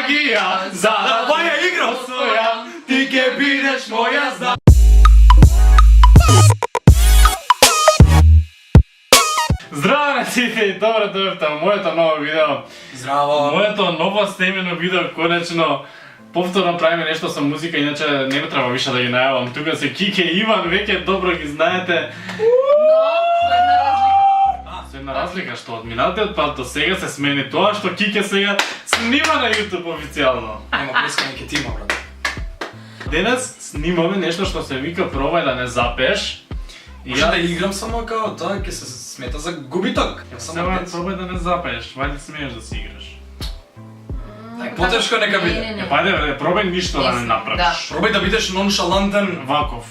Magija, zadavaj je igro svoja, ti ke bideš moja zna. Zdravo на сите и добро дојавте во моето ново видео. Здраво! Моето ново снимено видео, конечно, повторно правиме нешто со музика, иначе не ме треба више да ги најавам. Тука се Кике и Иван, веќе добро ги знаете. Со една разлика што од минатиот пат до сега се смени тоа што Кике сега снима на YouTube официјално. Нема плескање ке тима, брат. Денес снимаме нешто што се вика пробај да не запееш. Може да играм само као тоа ќе се смета за губиток. Сега пробај да не запееш, вајде смееш да си играш. Потешко нека биде. Пајде, пробај ништо да не направиш. Пробај да бидеш ноншалантен. Ваков.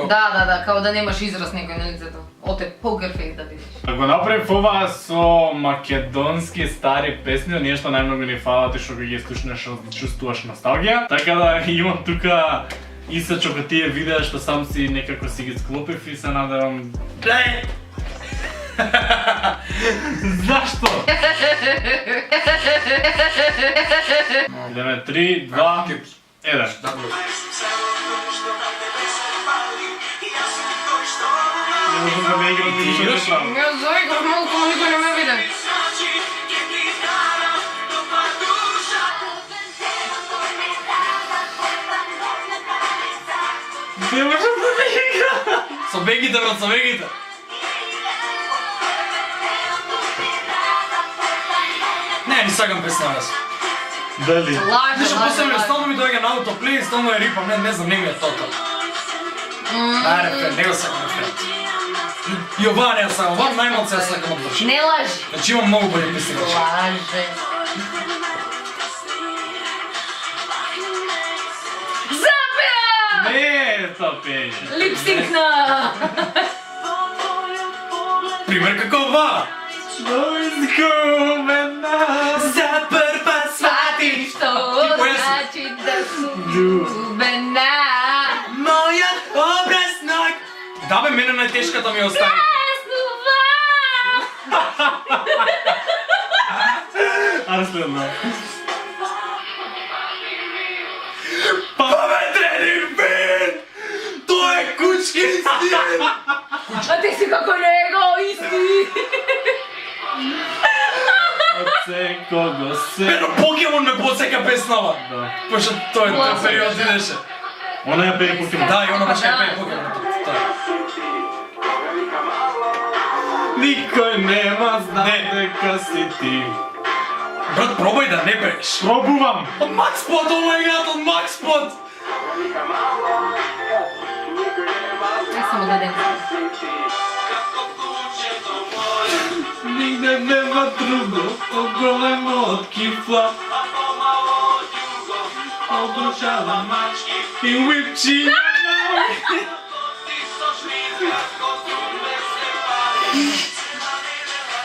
Да, као да немаш израз некој на лицето. Оте покер фейс да бидеш. Да го направив ова со македонски стари песни, оние што најмногу ни фалат и што ги слушнеш, чувствуваш носталгија. Така да имам тука исачок од тие видеа што сам си некако си ги склопив и се надевам... Зашто? Идеме 3, 2, 1. Не можам да ме играм, ништо не правам. Јас заиграв малку, но никој не ме виде. Не можам да ме играм. Со бегите, брат, со бегите. Не сакам песна, јас. Дали? Нешто посебно, стално ми доаѓа на аутоплей, стално е рипам, не знам, не ми е тоа. Аре, не го сакам фред. И ова не сакам, ова најмалце ја сакам од врши. Не лажи. Значи имам многу бољи песни. Лаже. Запеа! Не, тоа пење. Липсинкна! Пример како ова. Изгубена. За прва Свати што значи да сум љубена. Мојот образнок. Да бе, мене најтешката ми остави. Аре следно. Поветрени фин! Тоа е кучки стил! А ти си како него, исти! Од секого се... Pero Покемон ме подсека песнава. Да. Пошто тој период идеше. Она ја пее Покемон. Да, и она баш ја пее Покемон. Никој нема знае Не. дека си ти. Брат, пробај да не пееш. Пробувам. Од Макспот, о мај гад, од Макспот! Не само да денем. Нигде нема друго, поголемо од кифла. Обрушава мачки и уипчи.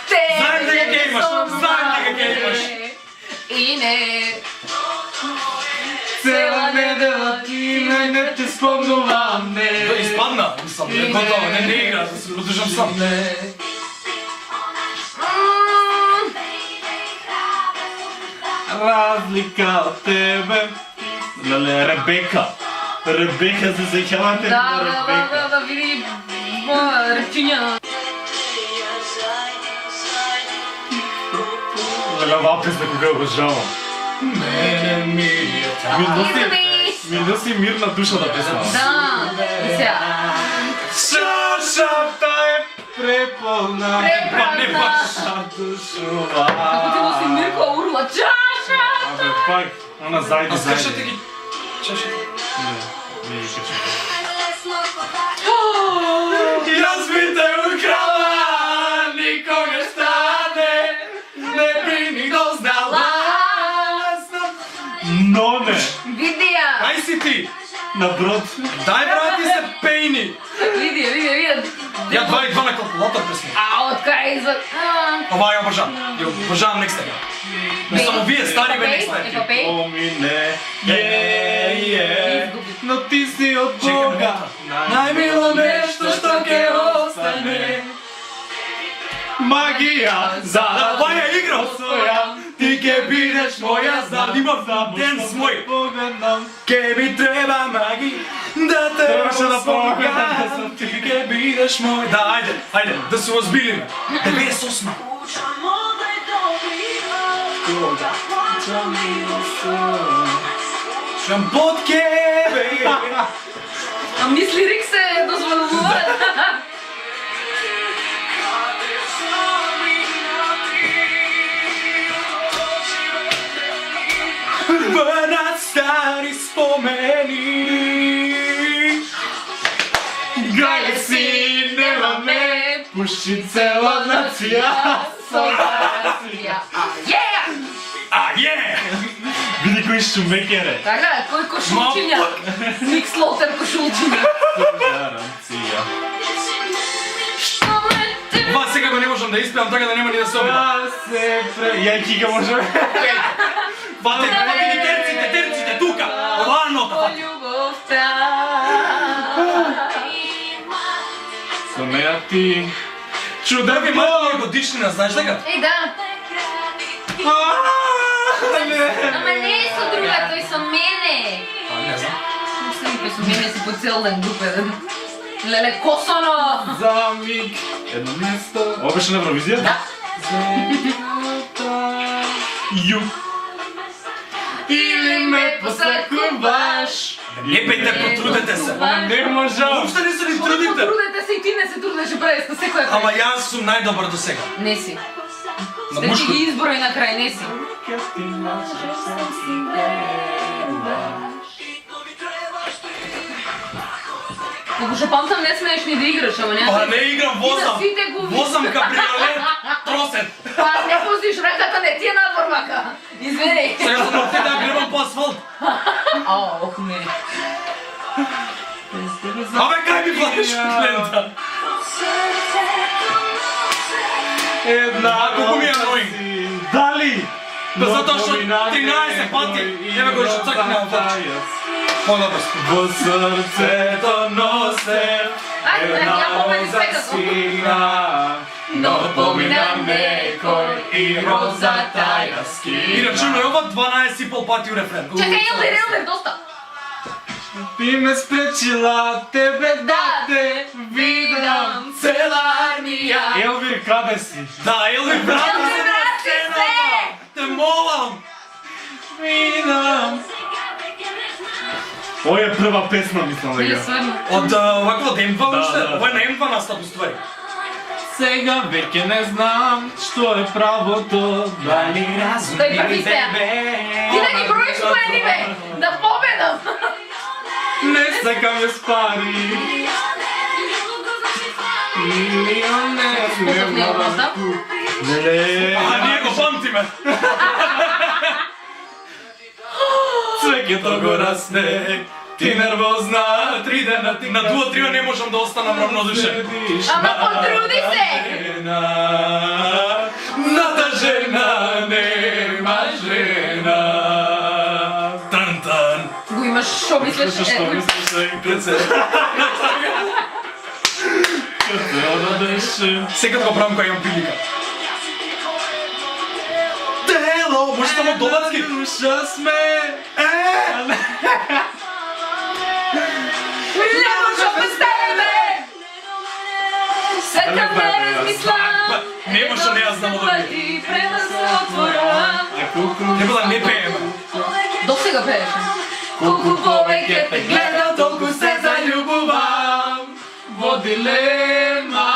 Знаем дека ќе имаш, знаем дека ќе имаш. И не. Цела недела ти не те спомнувам, не. Испадна, мислам, готово, не игра, да се подржам сам. Разлика од тебе. Леле, Ребека. Ребека, се сеќавате на Ребека? Да, види речиња. Леле, оваа песна кога ја обожавам. Мене ми е ми носи мир на душата песна. Да, и сега. Чашата е преполна. Препразна. Не баш душува. Како ти носи мирко урла чаша. Абе, пак, она зајди, А зајди. скршате ги чашите. Не ги качате. Јас би те украла, никога стане, не би ни дознала. Но не, Види ја. Ај си ти, на брод. дај брати се пејни. Види ја. Ја 2 на калкулатор песни. А, од кај извад. Ова ја обожавам. Ја обожавам Next Time. Не само вие, стари бе Next Time. Епопеј? Помине, но ти си од Чекай, Бога. Најмило нешто што ќе остане. Магија, Ова ја игра. своја, Ti ке бидеш моја, знам имам ден с мој. Ке ми треба маги, да те Трябваше да спомагам. Ти ке бидеш мој. Да, ајде, да се озбилиме. 98. Шампотке, бе. А мисли Рик се дозволува. Врнат стари спомени. Гајде си, нема ме, пуши цела нација. А, е! Види кој шумекере. Така, кој кошулчиња? Ник Слотер кошулчиња. Гаранција. Ва сега го не можам да испеам, така да нема ни да се обидам. Ја Кика можеме. Вате, терците, тука! Оваа нота, вате. Со неа ти чуден Драга мајка годишнина, знаеш дека? Еј, да. Ама не е со друга, тој со мене. Не знам. Мислим, кој со мене си по цел ден дупеден. Леле, косоно! За миг едно место. Ова беше на Евровизија? Да. Ю. Или ме посакуваш. Не пејте, потрудете се. Не можам. Уопште не се ни Колку трудите. трудете се и ти не се трудеше преста, секој е. Ама јас сум најдобар до сега. Не си. На Сте ти мушко. ги изброј на крај, не си. Колку што памтам не смееш ни да играш, ама не. Па не играм, возам. И да сите губиш. Возам кабриолет, тросет. Па не возиш, раката не ти е надвор, мака. Извини. Сега сум на да гребам по асфалт. Ох, не. Абе, кај ми платиш лента? Една колку ми е annoying. Дали? Па затоа што 13 пати, еве го што цркна во фотче. Подобро. Во срцето носе Ајде, ја помени роза свека со. сина, но помина некој и розата ја скина. И рачунај ова 12,5 пати у рефрен. Чекај, Елдир, доста. Ти ме спречила тебе да те видам цела армија. Елвир, каде си? Да, Елвир, брат, Елвир, врати се! те молам. Видам. Ова е прва песна, мислам Или дека. стварно. Од вакво да М2 Да, уште? да. Ова е на М2 настап уствари. Сега веќе не знам што е правото, дали разум Тој први стеа. Ти да ги броиш поени, бе! Да победам! не сакам ја спари. Милион не Путов не го познав? Леле. А, ние го памтиме. Цвеќето го расте, ти нервозна, 3 дена ти На дуо трио не можам да останам равнодушен. Ама потруди се! Ната жена нема жена. Тан-тан. Го имаш, шо мислеш? Што мислиш, преце? Секад го правам кога имам прилика. Тело, може само долацки. Душа сме. Не можам без тебе, бе! Сакам да размислам. Не може да не ја знам да пати према се отворам. Небила не пееме. До сега пееше. Колку повеќе те гледам, толку се заљубувам. Во дилема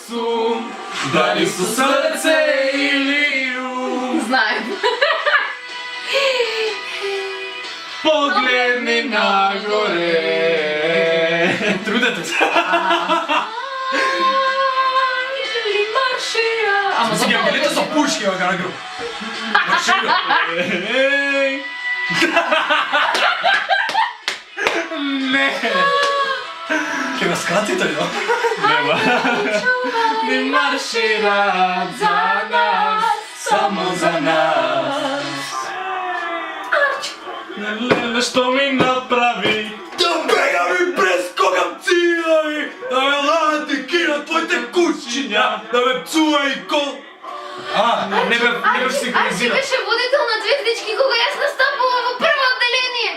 сум, дали со срце или ум. Знаем. Погледни нагоре. Трудете се. Или маршира. Ама Сега за билите со пушки во гара груп. Маршира. Еј. Не. Ке ме скрати тој, да? Нема. Ни маршираат за нас, само за нас. Леле, што ми направи? Да бега ми през когамција ми, да ме лади кина твоите кучиња, да ме пцува и кол. Не бе Арчи синхронизиран. беше водител на Звездички кога јас настапував во прво одделение.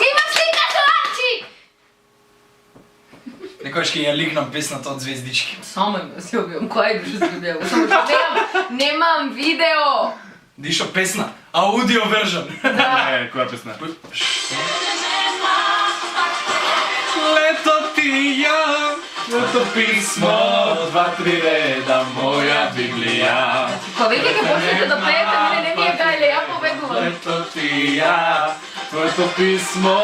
Има слика со Арчи! Некојаш ќе ја лигнам песната од Звездички. Само ме се обијам, која беше згубила? Само што немам видео. Дишо песна, аудио вержан. Не, која песна? Лето ти ја, лето писмо, 2-3 реда, моја Библија. Кога веќе ќе почнете да пеете, мене не ми е гајле, ја побегувам. Лето ти ја, твоето писмо,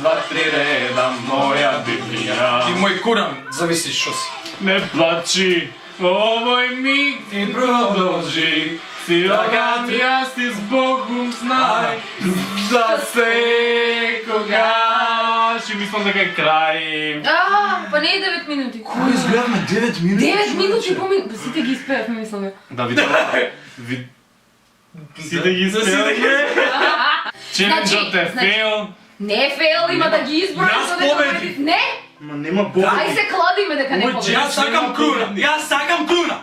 2-3 реда, моја Библија. И мој Куран, зависи што си. Не плачи, овој миг ти продолжи. Силага ти јас ти с Богом знај, за секогаш. И мислам дека е крај. Па не е 9 минути. Кој изгледаме 9 минути? 9 минути помин... Сите ги испеавме, мислам. Да, видела. Сите ги испеавме. Челенджот е фейл. Не е фейл, има да ги изброи Јас за дека победив. победив. Не! Ма нема Ај победи. се кладиме дека не Мој победив. Јас сакам Круна, јас сакам Круна.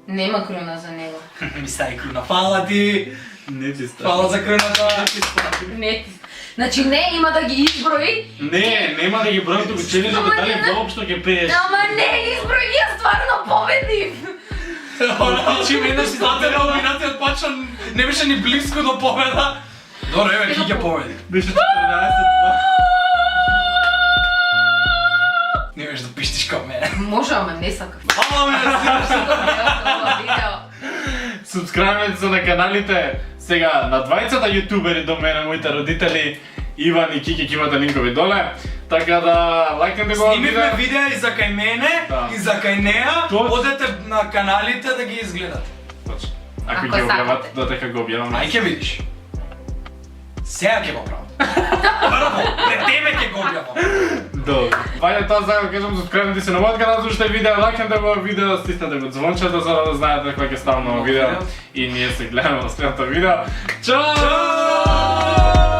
Нема круна за него. Ми стаи Круна, фала ти. Не ти става. Фала за Круната. Не. Значи не, има да ги изброи. Не, нема да ги бројам туку челенджот, Ама дали не, воопшто ќе пееш. Ама не, изброи ги, јас стварно победив. Ти мене си даде номинација почна, не беше ни близко до победа. Добре, еве ти ќе победи. Беше 14-2. Не беше да пиштиш као мене. Може, ама не сакам. Ама ме разбираш. Субскрајбнете се на каналите. Сега на двајцата јутубери до мене, моите родители, Иван и Кики, ќе имате линкови доле. Така да лајкнете го Снимивме видеа и за кај мене, Да. и за кај неа. Точно. Одете на каналите да ги изгледате. Точно. Ако Ако ги објават, сакате. додека го објаваме. Ај ќе видиш. Сега ќе го правам. Прво, пред тебе ќе го објавам. Добро. Вајде тоа за да кажам, субскрајбнете се на мојот канал, слушате видео, лајкнете го видео, стиснете го звончето за да знаете кога ќе ставам ново видео. И ние се гледаме во следното видео. Чао!